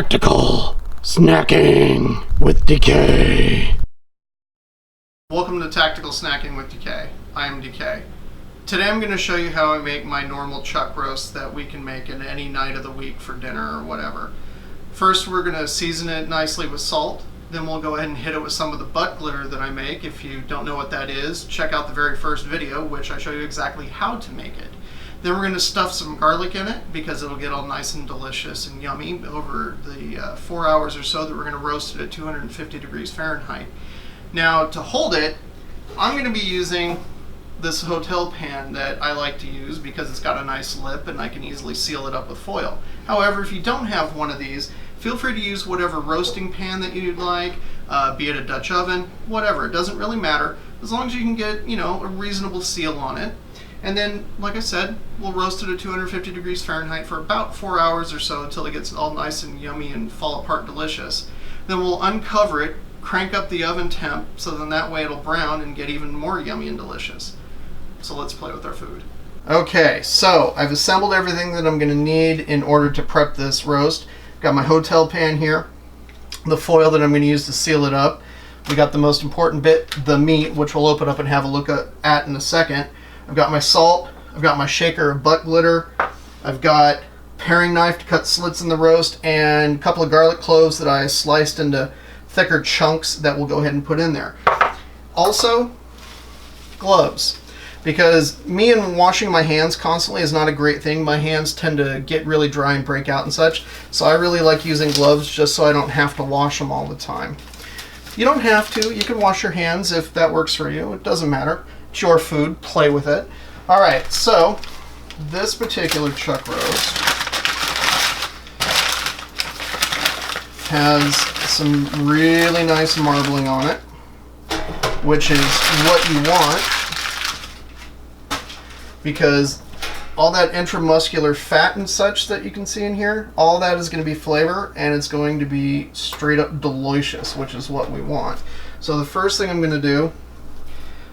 Tactical Snacking with Decay. Welcome to Tactical Snacking with Decay. I am Decay. Today I'm going to show you how I make my normal chuck roast that we can make at any night of the week for dinner or whatever. First we're going to season it nicely with salt. Then we'll go ahead and hit it with some of the butt glitter that I make. If you don't know what that is, check out the very first video, which I show you exactly how to make it. Then we're going to stuff some garlic in it because it'll get all nice and delicious and yummy over the 4 hours or so that we're going to roast it at 250 degrees Fahrenheit. Now to hold it, I'm going to be using this hotel pan that I like to use because it's got a nice lip and I can easily seal it up with foil. However, if you don't have one of these, feel free to use whatever roasting pan that you'd like, be it a Dutch oven, whatever. It doesn't really matter as long as you can get, a reasonable seal on it. And then, like I said, we'll roast it at 250 degrees Fahrenheit for about 4 hours or so until it gets all nice and yummy and fall apart delicious. Then we'll uncover it, crank up the oven temp, so then that way it'll brown and get even more yummy and delicious. So let's play with our food. Okay, so I've assembled everything that I'm going to need in order to prep this roast. Got my hotel pan here, the foil that I'm going to use to seal it up. We got the most important bit, the meat, which we'll open up and have a look at in a second. I've got my salt, I've got my shaker of butt glitter, I've got paring knife to cut slits in the roast, and a couple of garlic cloves that I sliced into thicker chunks that we'll go ahead and put in there. Also, gloves. Because me and washing my hands constantly is not a great thing. My hands tend to get really dry and break out and such. So I really like using gloves just so I don't have to wash them all the time. You don't have to. You can wash your hands if that works for you. It doesn't matter. It's your food. Play with it. Alright, so this particular chuck roast has some really nice marbling on it, which is what you want, because all that intramuscular fat and such that you can see in here, all that is going to be flavor, and it's going to be straight up delicious, which is what we want. So the first thing I'm going to do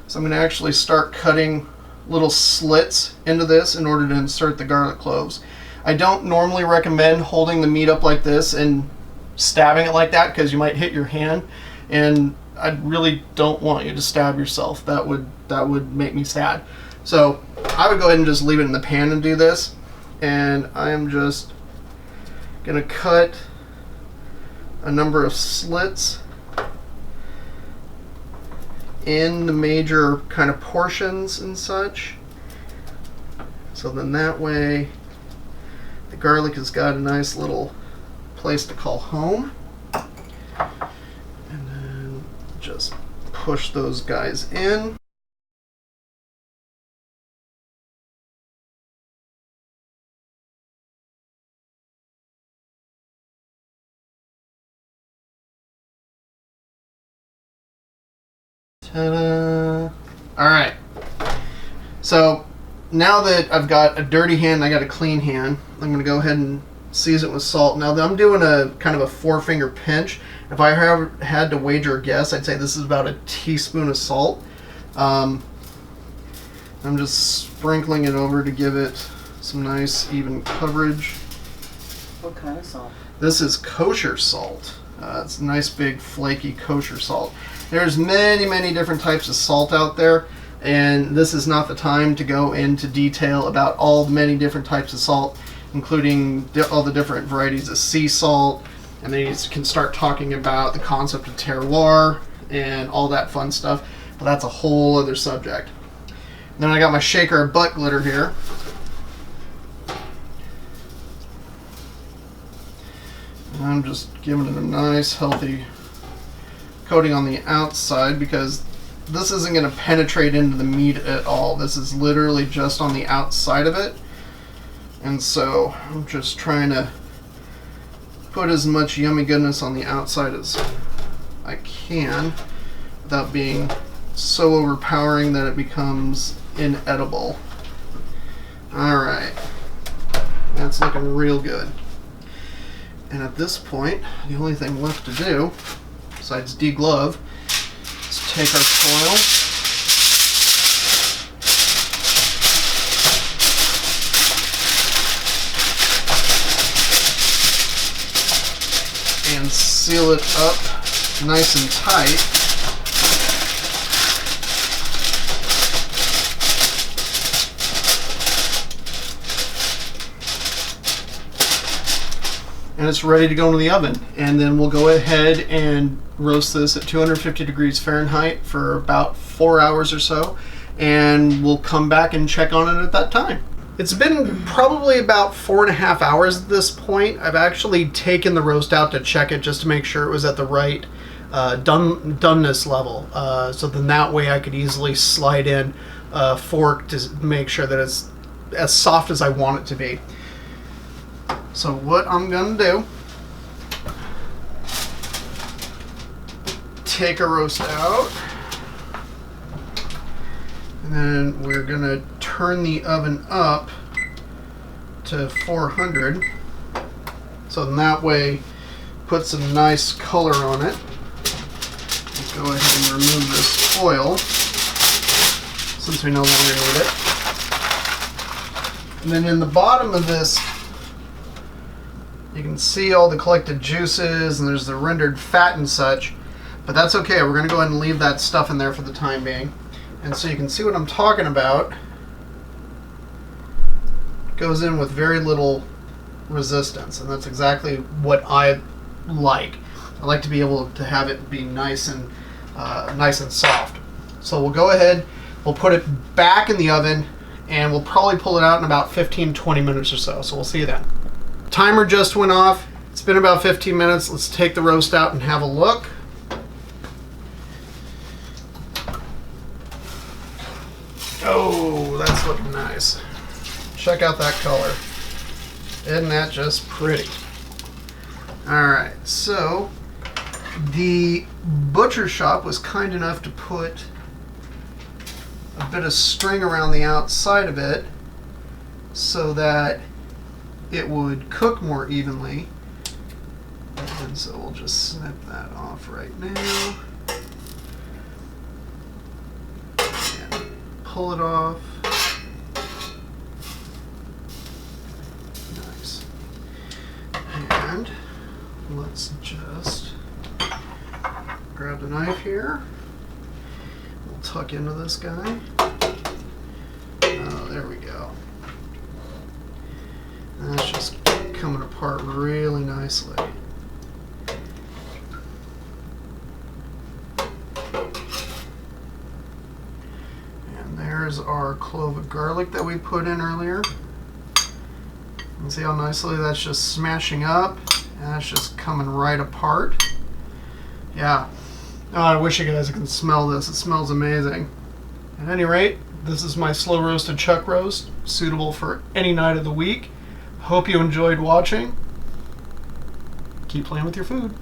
is I'm going to actually start cutting little slits into this in order to insert the garlic cloves. I don't normally recommend holding the meat up like this and stabbing it like that because you might hit your hand, and I really don't want you to stab yourself. That would make me sad. So I would go ahead and just leave it in the pan and do this, and I am just going to cut a number of slits in the major kind of portions and such. So then that way the garlic has got a nice little place to call home. And then just push those guys in. Ta-da! Alright, so now that I've got a dirty hand and I got a clean hand, I'm going to go ahead and season it with salt. Now I'm doing a kind of a 4-finger pinch. If I had to wager a guess, I'd say this is about a teaspoon of salt. I'm just sprinkling it over to give it some nice even coverage. What kind of salt? This is kosher salt. It's a nice big flaky kosher salt. There's many different types of salt out there, and this is not the time to go into detail about all the many different types of salt, including all the different varieties of sea salt, and then you can start talking about the concept of terroir and all that fun stuff, but that's a whole other subject. Then I got my shaker of butt glitter here. And I'm just giving it a nice healthy coating on the outside because this isn't going to penetrate into the meat at all. This is literally just on the outside of it. And so I'm just trying to put as much yummy goodness on the outside as I can without being so overpowering that it becomes inedible. Alright, that's looking real good. And at this point, the only thing left to do, besides deglove, is take our foil, and seal it up nice and tight. And it's ready to go into the oven. And then we'll go ahead and roast this at 250 degrees Fahrenheit for about 4 hours or so. And we'll come back and check on it at that time. It's been probably about 4.5 hours at this point. I've actually taken the roast out to check it just to make sure it was at the right doneness level. So then that way I could easily slide in a fork to make sure that it's as soft as I want it to be. So what I'm going to do, take a roast out, and then we're going to turn the oven up to 400. So in that way, put some nice color on it. Let's go ahead and remove this foil, since we no longer need it. And then in the bottom of this, you can see all the collected juices and there's the rendered fat and such, but that's okay. We're going to go ahead and leave that stuff in there for the time being. And so you can see what I'm talking about. It goes in with very little resistance, and that's exactly what I like. I like to be able to have it be nice and soft. So we'll go ahead, we'll put it back in the oven, and we'll probably pull it out in about 15-20 minutes or so. So we'll see you then. Timer just went off. It's been about 15 minutes. Let's take the roast out and have a look. Oh, that's looking nice. Check out that color. Isn't that just pretty? Alright, so the butcher shop was kind enough to put a bit of string around the outside of it so that it would cook more evenly. And so we'll just snip that off right now. And pull it off. Nice. And let's just grab the knife here. We'll tuck into this guy. Oh, there we go. That's just coming apart really nicely. And there's our clove of garlic that we put in earlier. And see how nicely that's just smashing up, and that's just coming right apart. Yeah. Oh, I wish you guys could smell this. It smells amazing. At any rate, this is my slow roasted chuck roast, suitable for any night of the week. Hope you enjoyed watching. Keep playing with your food.